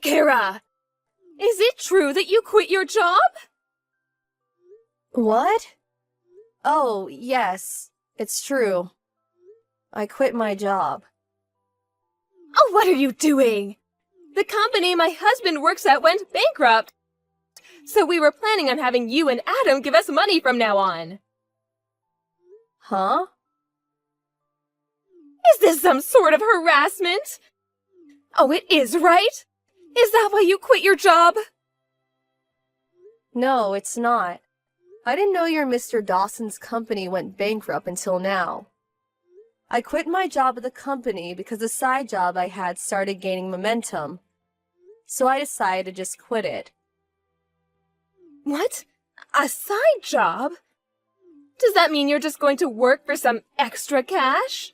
Kara, is it true that you quit your job? What? Oh, yes, it's true. I quit my job. Oh, what are you doing? The company my husband works at went bankrupt. So we were planning on having you and Adam give us money from now on. Huh? Is this some sort of harassment? Oh, it is, right? Is that why you quit your job? No, it's not. I didn't know your Mr. Dawson's company went bankrupt until now. I quit my job at the company because the side job I had started gaining momentum. So I decided to just quit it. What? A side job? Does that mean you're just going to work for some extra cash?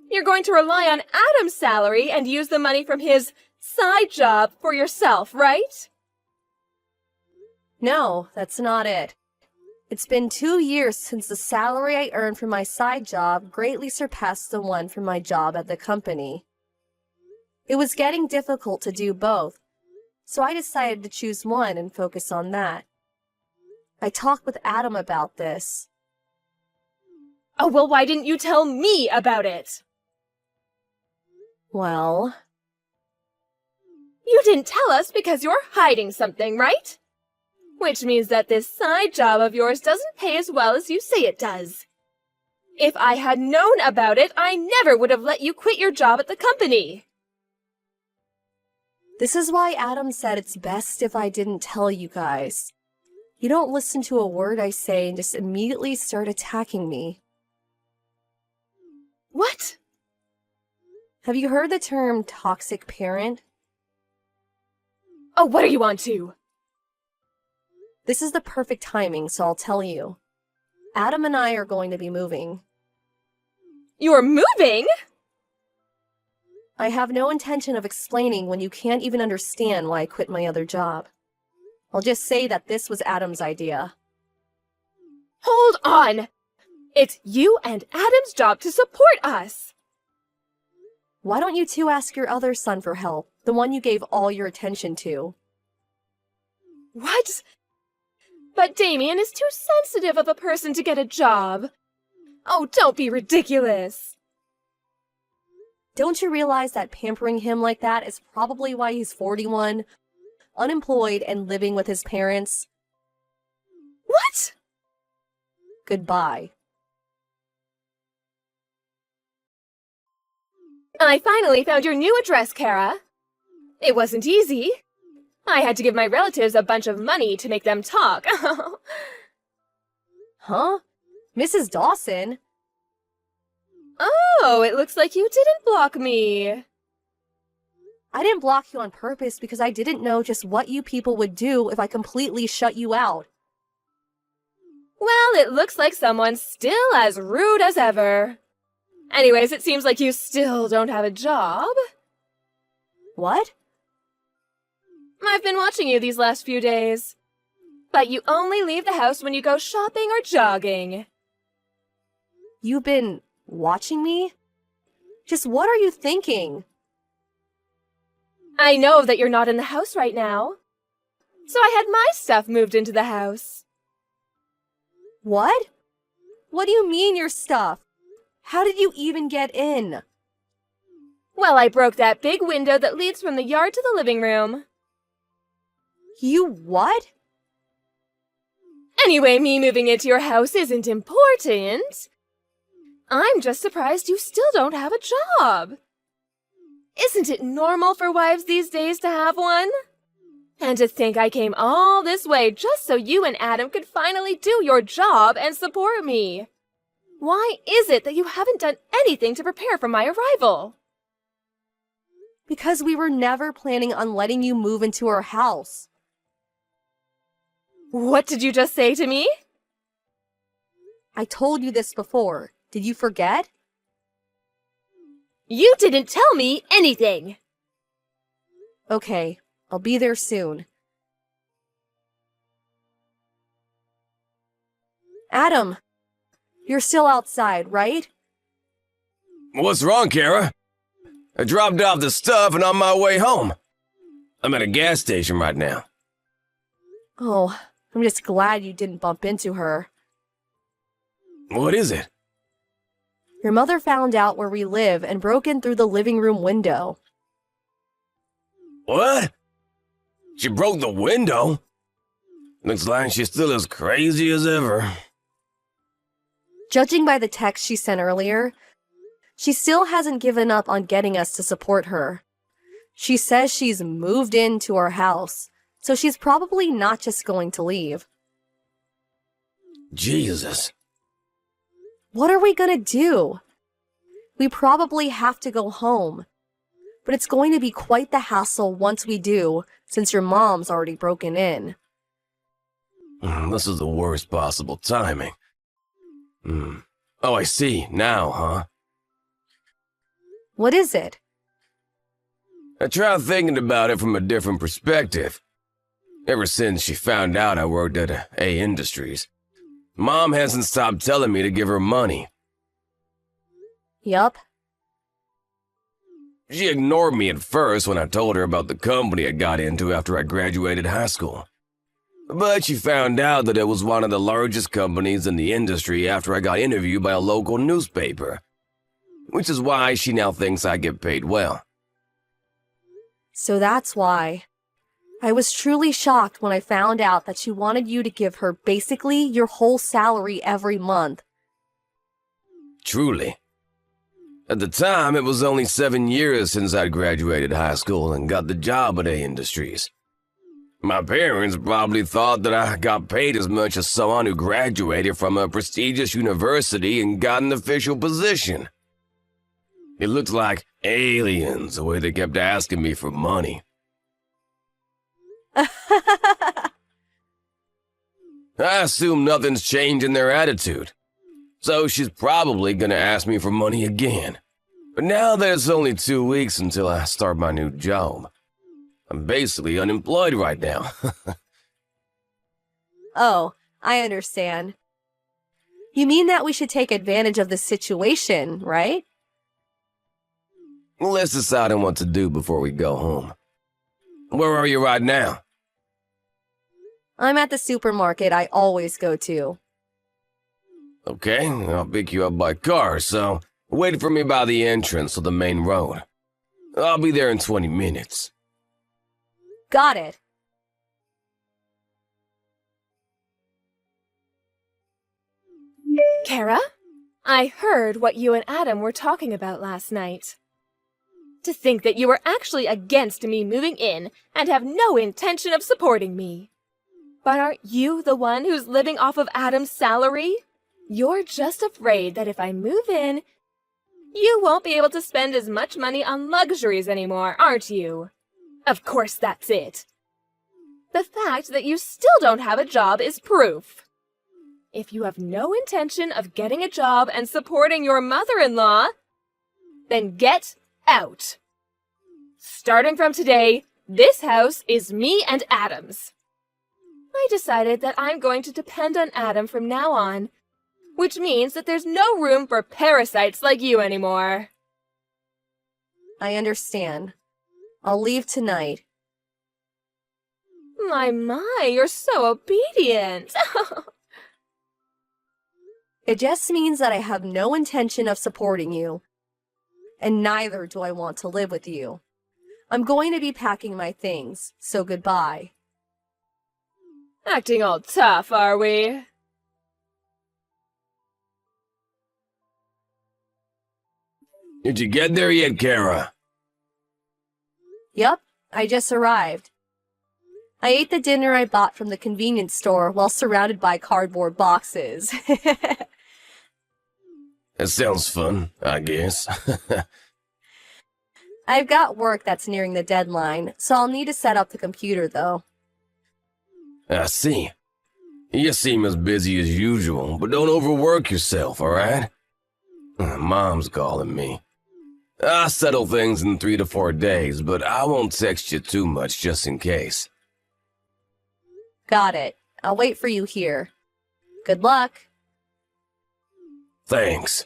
You're going to rely on Adam's salary and use the money from his side job for yourself, right? No, that's not it. It's been 2 years since the salary I earned from my side job greatly surpassed the one from my job at the company. It was getting difficult to do both, so I decided to choose one and focus on that. I talked with Adam about this. Oh, well, why didn't you tell me about it? Well, you didn't tell us because you're hiding something, right? Which means that this side job of yours doesn't pay as well as you say it does. If I had known about it, I never would have let you quit your job at the company. This is why Adam said it's best if I didn't tell you guys. You don't listen to a word I say and just immediately start attacking me. What? Have you heard the term toxic parent? Oh, what are you on to? This is the perfect timing, so I'll tell you. Adam and I are going to be moving. You're moving? I have no intention of explaining when you can't even understand why I quit my other job. I'll just say that this was Adam's idea. Hold on! It's you and Adam's job to support us! Why don't you two ask your other son for help, the one you gave all your attention to? What? But Damien is too sensitive of a person to get a job. Oh, don't be ridiculous. Don't you realize that pampering him like that is probably why he's 41, unemployed, and living with his parents? What? Goodbye. I finally found your new address, Kara. It wasn't easy. I had to give my relatives a bunch of money to make them talk. Huh? Mrs. Dawson? Oh, it looks like you didn't block me. I didn't block you on purpose because I didn't know just what you people would do if I completely shut you out. Well, it looks like someone's still as rude as ever. Anyways, it seems like you still don't have a job. What? I've been watching you these last few days. But you only leave the house when you go shopping or jogging. You've been watching me? Just what are you thinking? I know that you're not in the house right now. So I had my stuff moved into the house. What? What do you mean your stuff? How did you even get in? Well, I broke that big window that leads from the yard to the living room. You what? Anyway, me moving into your house isn't important. I'm just surprised you still don't have a job. Isn't it normal for wives these days to have one? And to think I came all this way just so you and Adam could finally do your job and support me. Why is it that you haven't done anything to prepare for my arrival? Because we were never planning on letting you move into our house. What did you just say to me? I told you this before. Did you forget? You didn't tell me anything. Okay, I'll be there soon. Adam, you're still outside, right? What's wrong, Kara? I dropped off the stuff and on my way home. I'm at a gas station right now. Oh, I'm just glad you didn't bump into her. What is it? Your mother found out where we live and broke in through the living room window. What? She broke the window? Looks like she's still as crazy as ever. Judging by the text she sent earlier, she still hasn't given up on getting us to support her. She says she's moved into our house, so she's probably not just going to leave. Jesus. What are we gonna do? We probably have to go home, but it's going to be quite the hassle once we do, since your mom's already broken in. This is the worst possible timing. Oh, I see. Now, huh? What is it? I tried thinking about it from a different perspective. Ever since she found out I worked at A Industries, Mom hasn't stopped telling me to give her money. Yup. She ignored me at first when I told her about the company I got into after I graduated high school. But she found out that it was one of the largest companies in the industry after I got interviewed by a local newspaper, which is why she now thinks I get paid well. So that's why. I was truly shocked when I found out that she wanted you to give her basically your whole salary every month. Truly. At the time, it was only 7 years since I'd graduated high school and got the job at A Industries. My parents probably thought that I got paid as much as someone who graduated from a prestigious university and got an official position. It looked like aliens the way they kept asking me for money. I assume nothing's changed in their attitude, so she's probably gonna ask me for money again. But now that it's only 2 weeks until I start my new job, I'm basically unemployed right now. Oh, I understand. You mean that we should take advantage of the situation, right? Let's decide on what to do before we go home. Where are you right now? I'm at the supermarket I always go to. Okay, I'll pick you up by car, so wait for me by the entrance of the main road. I'll be there in 20 minutes. Got it. Kara, I heard what you and Adam were talking about last night. To think that you were actually against me moving in and have no intention of supporting me. But aren't you the one who's living off of Adam's salary? You're just afraid that if I move in, you won't be able to spend as much money on luxuries anymore, aren't you? Of course that's it. The fact that you still don't have a job is proof. If you have no intention of getting a job and supporting your mother-in-law, then get out. Starting from today, this house is me and Adam's. I decided that I'm going to depend on Adam from now on, which means that there's no room for parasites like you anymore. I understand. I'll leave tonight. My, you're so obedient. It just means that I have no intention of supporting you. And neither do I want to live with you. I'm going to be packing my things, so goodbye. Acting all tough, are we? Did you get there yet, Kara? Yup, I just arrived. I ate the dinner I bought from the convenience store while surrounded by cardboard boxes. That sounds fun, I guess. I've got work that's nearing the deadline, so I'll need to set up the computer though. I see. You seem as busy as usual, but don't overwork yourself, alright? Mom's calling me. I'll settle things in 3 to 4 days, but I won't text you too much just in case. Got it. I'll wait for you here. Good luck. Thanks.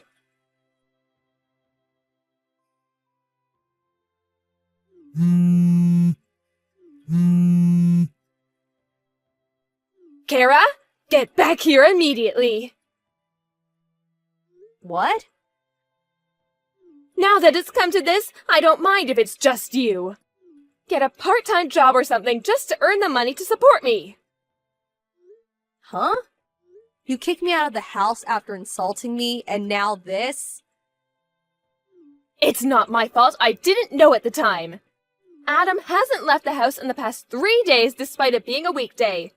Kara, get back here immediately. What? Now that it's come to this, I don't mind if it's just you. Get a part-time job or something just to earn the money to support me. Huh? You kicked me out of the house after insulting me, and now this? It's not my fault. I didn't know at the time. Adam hasn't left the house in the past 3 days despite it being a weekday.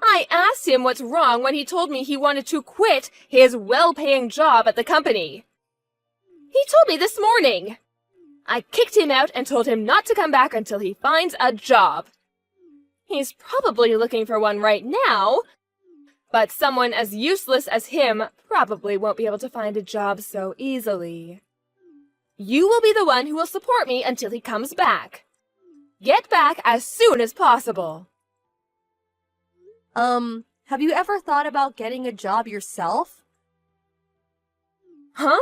I asked him what's wrong when he told me he wanted to quit his well-paying job at the company. He told me this morning. I kicked him out and told him not to come back until he finds a job. He's probably looking for one right now, but someone as useless as him probably won't be able to find a job so easily. You will be the one who will support me until he comes back. Get back as soon as possible. Have you ever thought about getting a job yourself? Huh?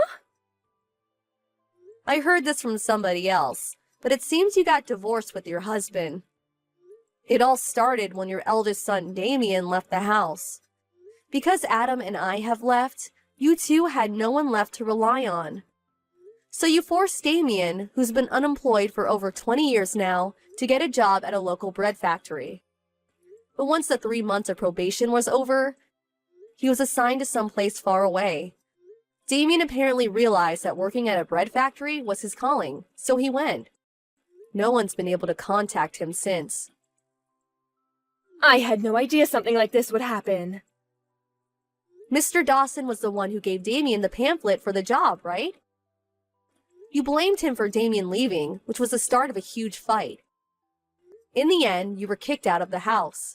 I heard this from somebody else, but it seems you got divorced with your husband. It all started when your eldest son, Damien, left the house. Because Adam and I have left, you two had no one left to rely on. So you forced Damien, who's been unemployed for over 20 years now, to get a job at a local bread factory. But once the 3 months of probation was over, he was assigned to someplace far away. Damien apparently realized that working at a bread factory was his calling, so he went. No one's been able to contact him since. I had no idea something like this would happen. Mr. Dawson was the one who gave Damien the pamphlet for the job, right? You blamed him for Damien leaving, which was the start of a huge fight. In the end, you were kicked out of the house.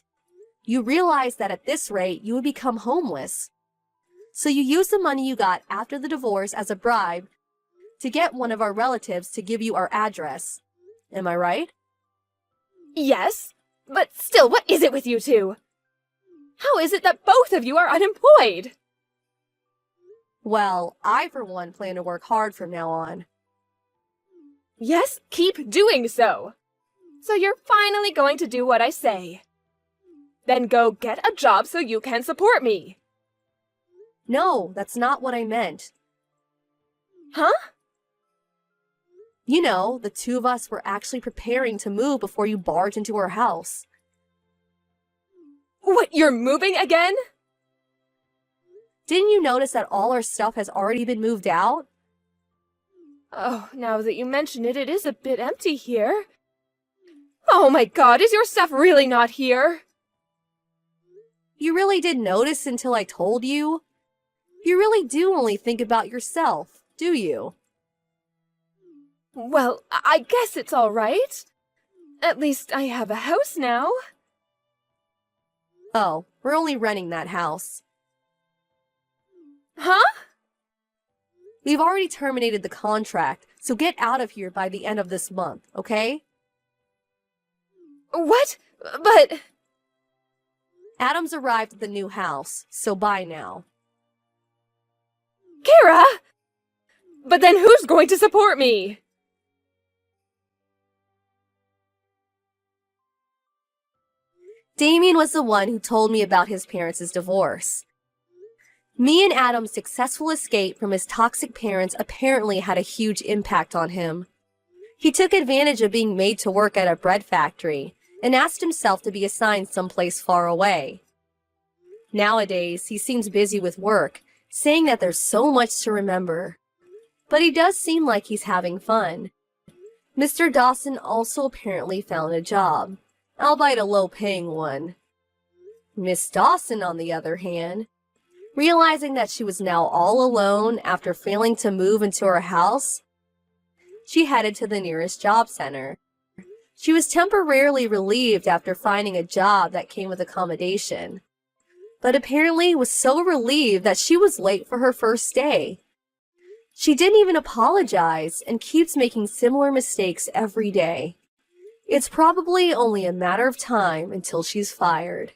You realized that at this rate, you would become homeless. So you used the money you got after the divorce as a bribe to get one of our relatives to give you our address. Am I right? Yes, but still, what is it with you two? How is it that both of you are unemployed? Well, I for one plan to work hard from now on. Yes, keep doing so. So you're finally going to do what I say. Then go get a job so you can support me. No, that's not what I meant. Huh? You know, the two of us were actually preparing to move before you barged into our house. What, you're moving again? Didn't you notice that all our stuff has already been moved out? Oh, now that you mention it, it is a bit empty here. Oh my God, is your stuff really not here? You really didn't notice until I told you? You really do only think about yourself, do you? Well, I guess it's all right. At least I have a house now. Oh, we're only renting that house. Huh? We've already terminated the contract, so get out of here by the end of this month, okay? What? But... Adam's arrived at the new house, so bye now. Kara! But then who's going to support me? Damien was the one who told me about his parents' divorce. Me and Adam's successful escape from his toxic parents apparently had a huge impact on him. He took advantage of being made to work at a bread factory and asked himself to be assigned someplace far away. Nowadays, he seems busy with work, saying that there's so much to remember. But he does seem like he's having fun. Mr. Dawson also apparently found a job, albeit a low-paying one. Miss Dawson, on the other hand, realizing that she was now all alone after failing to move into her house, she headed to the nearest job center. She was temporarily relieved after finding a job that came with accommodation, but apparently was so relieved that she was late for her first day. She didn't even apologize and keeps making similar mistakes every day. It's probably only a matter of time until she's fired.